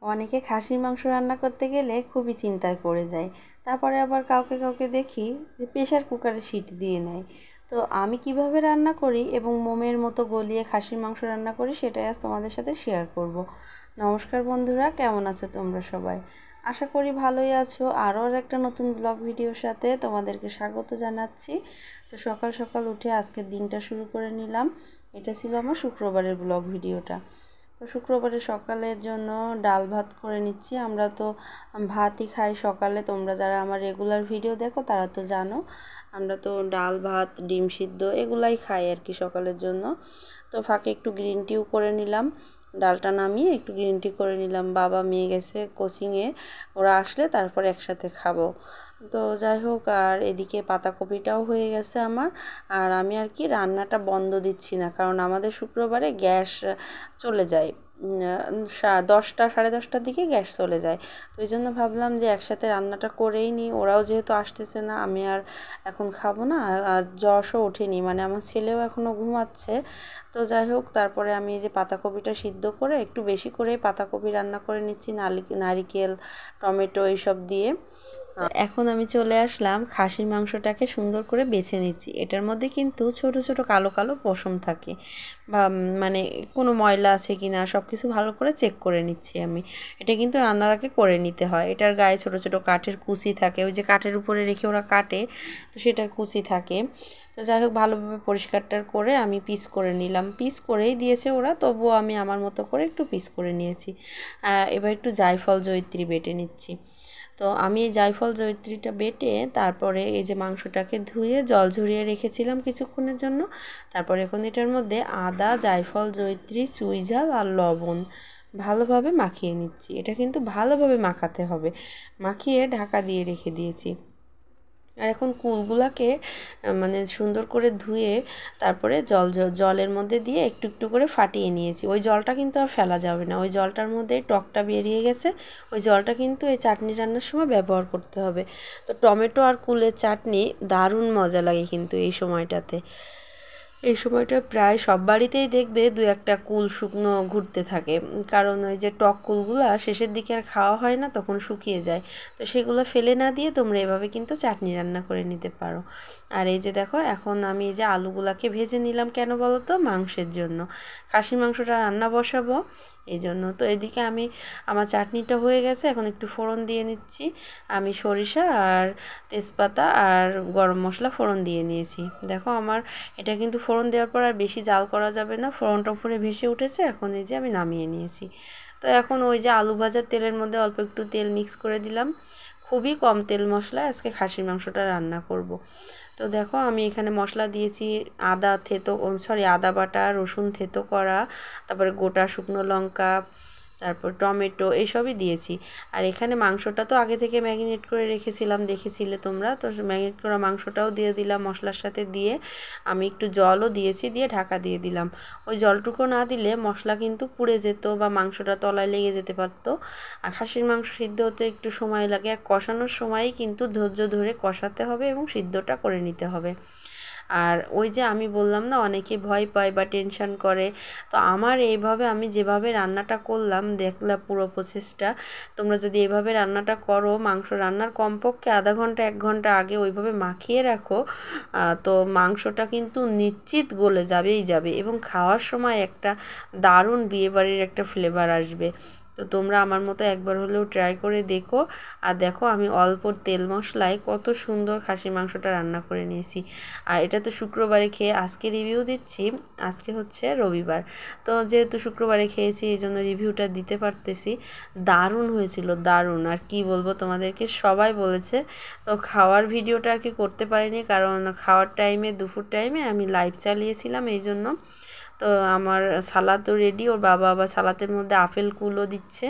অনেকে খাসির মাংস রান্না করতে গেলে খুবই চিন্তায় পড়ে যায়। তারপরে আবার কাউকে কাউকে দেখি যে প্রেশার কুকারে সিটি দিয়ে নেয়। তো আমি কিভাবে রান্না করি এবং মোমের মতো গলিয়ে খাসির মাংস রান্না করি সেটাই আজ তোমাদের সাথে শেয়ার করব। নমস্কার বন্ধুরা, কেমন আছো তোমরা সবাই? আশা করি ভালোই আছো। আরও একটা নতুন ব্লগ ভিডিওর সাথে তোমাদেরকে স্বাগত জানাচ্ছি। তো সকাল সকাল উঠে আজকের দিনটা শুরু করে নিলাম। এটা ছিল আমার শুক্রবারের ব্লগ ভিডিওটা। তো শুক্রবারে সকালের জন্য ডাল ভাত করে নিচ্ছি। আমরা তো ভাতই খাই সকালে। তোমরা যারা আমার রেগুলার ভিডিও দেখো তারা তো জানো আমরা তো ডাল ভাত ডিম সিদ্ধ এগুলাই খাই আর কি সকালের জন্য। তো ফাঁকে একটু গ্রিন টিও করে নিলাম। ডালটা নামিয়ে একটু গ্রিন টি করে নিলাম। বাবা মেয়ে গেছে কোচিংয়ে, ওরা আসলে তারপর একসাথে খাবো। তো যাই হোক, আর এদিকে পাতাকপিটাও হয়ে গেছে আমার। আর আমি আর কি রান্নাটা বন্ধ দিচ্ছি না, কারণ আমাদের শুক্রবারে গ্যাস চলে যায়। 10টা সাড়ে 10টার দিকে গ্যাস চলে যায়। তো এই জন্য ভাবলাম যে একসাথে রান্নাটা করেই নিই। ওরাও যেহেতু আসতেছে না, আমি আর এখন খাবো না। আর যশও ওঠেনি, মানে আমার ছেলেও এখনও ঘুমাচ্ছে। তো যাই হোক, তারপরে আমি এই যে পাতাকপিটা সিদ্ধ করে একটু বেশি করে পাতাকপি রান্না করে নিচ্ছি নারিকেল টমেটো এইসব দিয়ে। এখন আমি চলে আসলাম খাসির মাংসটাকে সুন্দর করে বেছে নিচ্ছি। এটার মধ্যে কিন্তু ছোট ছোট কালো কালো পশম থাকে, বা মানে কোনো ময়লা আছে কি না সব কিছু ভালো করে চেক করে নিচ্ছি আমি। এটা কিন্তু রান্নার আগে করে নিতে হয়। এটার গায়ে ছোট ছোট কাঠের কুচি থাকে, ওই যে কাঠের উপরে রেখে ওরা কাটে, তো সেটার কুচি থাকে। তো যাই হোক, ভালোভাবে পরিষ্কারটার করে আমি পিস করে নিলাম। পিস করেই দিয়েছে ওরা, তবুও আমি আমার মতো করে একটু পিস করে নিয়েছি। এবার একটু জায়ফল জয়িত্রী বেটে নিচ্ছি। তো আমি এই জায়ফল জয়িত্রীটা বেটে তারপরে এই যে মাংসটাকে ধুয়ে জল ঝরিয়ে রেখেছিলাম কিছুক্ষণের জন্য। তারপরে এখন এটার মধ্যে আদা, জায়ফল জয়িত্রী, চুইঝাল আর লবণ ভালোভাবে মাখিয়ে নিচ্ছি। এটা কিন্তু ভালোভাবে মাখাতে হবে। মাখিয়ে ঢাকা দিয়ে রেখে দিয়েছি। আর এখন কুলগুলাকে মানে সুন্দর করে ধুয়ে তারপরে জলের মধ্যে দিয়ে একটু একটু করে ফাটিয়ে নিয়েছি। ওই জলটা কিন্তু আর ফেলা যাবে না, ওই জলটার মধ্যে টকটা বেরিয়ে গেছে। ওই জলটা কিন্তু এই চাটনি রান্নার সময় ব্যবহার করতে হবে। তো টমেটো আর কুলের চাটনি দারুণ মজা লাগে কিন্তু এই সময়টাতে। এই সময়টা প্রায় সব বাড়িতেই দেখবে দু একটা কুল শুকনো ঘুরতে থাকে, কারণ ওই যে টক কুলগুলো শেষের দিকে আর খাওয়া হয় না, তখন শুকিয়ে যায়। তো সেগুলো ফেলে না দিয়ে তোমরা এভাবে কিন্তু চাটনি রান্না করে নিতে পারো। আর এই যে দেখো, এখন আমি এই যে আলুগুলাকে ভেজে নিলাম, কেন বলো তো? মাংসের জন্য, খাসির মাংসটা রান্না বসাবো এই জন্য। তো এদিকে আমার চাটনিটা হয়ে গেছে, এখন একটু ফোড়ন দিয়ে নিচ্ছি। আমি সরিষা আর তেজপাতা আর গরম মশলা ফোড়ন দিয়ে নিয়েছি। দেখো আমার এটা কিন্তু ফোড়ন দেওয়ার পর আর বেশি জাল করা যাবে না, ফোড়নটা উপরে ভেসে উঠেছে। এখন এই যে আমি নামিয়ে নিয়েছি। তো এখন ওই যে আলু ভাজার তেলের মধ্যে অল্প একটু তেল মিক্স করে দিলাম। খুবই কম তেল মশলায় আজকে খাসির মাংসটা রান্না করব। তো দেখো আমি এখানে মশলা দিয়েছি, আদা বাটা, রসুন থেতো করা, তারপরে গোটা শুকনো লঙ্কা, তারপর টমেটো এইসবই দিয়েছি। আর এখানে মাংসটা তো আগে থেকে ম্যারিনেট করে রেখেছিলাম, দেখেছিলে তোমরা তো। ম্যারিনেট করা মাংসটাও দিয়ে দিলাম মশলার সাথে দিয়ে। আমি একটু জলও দিয়েছি, দিয়ে ঢাকা দিয়ে দিলাম। ওই জলটুকু না দিলে মশলা কিন্তু পুড়ে যেত বা মাংসটা তলায় লেগে যেতে পারতো। আর খাসির মাংস সিদ্ধ হতে একটু সময় লাগে, আর কষানোর সময়ই কিন্তু ধৈর্য ধরে কষাতে হবে এবং সিদ্ধটা করে নিতে হবে। আর ওই যে আমি বললাম না, অনেকে ভয় পায় বা টেনশন করে। তো আমি যেভাবে রান্নাটা করলাম, দেখলাম পুরো প্রসেসটা। তোমরা যদি এভাবে রান্নাটা করো, মাংস রান্নার কমপক্ষে আধা ঘন্টা 1 ঘন্টা আগে ওইভাবে মাখিয়ে রাখো, তো মাংসটা কিন্তু নিশ্চিত গলে যাবেই যাবে, এবং খাওয়ার সময় একটা দারুণ বিয়েবাড়ির একটা ফ্লেভার আসবে। তো তোমরা আমার মতো একবার হলেও ট্রাই করে দেখো। আর দেখো আমি অল্প তেল মশলায় কত সুন্দর খাসির মাংসটা রান্না করে নিয়েছি। আর এটা তো শুক্রবারে খেয়ে আজকে রিভিউ দিচ্ছি। আজকে হচ্ছে রবিবার, তো যেহেতু শুক্রবারে খেয়েছি এই জন্য রিভিউটা দিতে পারতেছি। দারুণ হয়েছিল, দারুণ। আর কি বলবো তোমাদেরকে, সবাই বলেছে। তো খাওয়ার ভিডিওটা আর কি করতে পারিনি, কারণ খাওয়ার টাইমে, দুপুর টাইমে আমি লাইভ চালিয়েছিলাম এই জন্য। তো আমার সালাদও রেডি, ওর বাবা আবার সালাতের মধ্যে আপেল কুলও দিচ্ছে।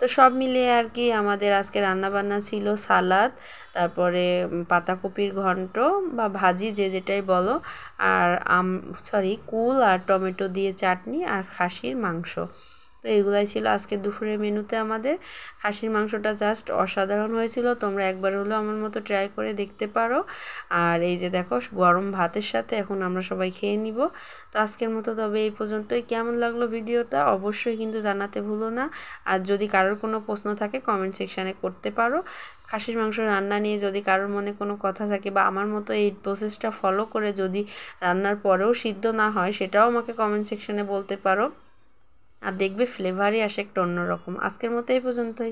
তো সব মিলিয়ে আর কি আমাদের আজকে রান্নাবান্না ছিল সালাদ, তারপরে পাতাকপির ঘন্ট বা ভাজি, যে যেটাই বলো, আর কুল আর টমেটো দিয়ে চাটনি, আর খাসির মাংস। তো এগুলাই ছিল আজকে দুপুরের মেনুতে আমাদের। খাসির মাংসটা জাস্ট অসাধারণ হয়েছিল, তোমরা একবার হলেও আমার মতো ট্রাই করে দেখতে পারো। আর এই যে দেখো গরম ভাতের সাথে এখন আমরা সবাই খেয়ে নিব। তো আজকের মতো তবে এই পর্যন্তই। কেমন লাগলো ভিডিওটা অবশ্যই কিন্তু জানাতে ভুলো না। আর যদি কারোর কোনো প্রশ্ন থাকে কমেন্ট সেকশানে করতে পারো। খাসির মাংস রান্না নিয়ে যদি কারোর মনে কোনো কথা থাকে বা আমার মতো এই প্রসেসটা ফলো করে যদি রান্নার পরেও সিদ্ধ না হয় সেটাও আমাকে কমেন্ট সেকশানে বলতে পারো। আর দেখবে ফ্লেভারই আসে একটা অন্যরকম। আজকের মতো এই পর্যন্তই।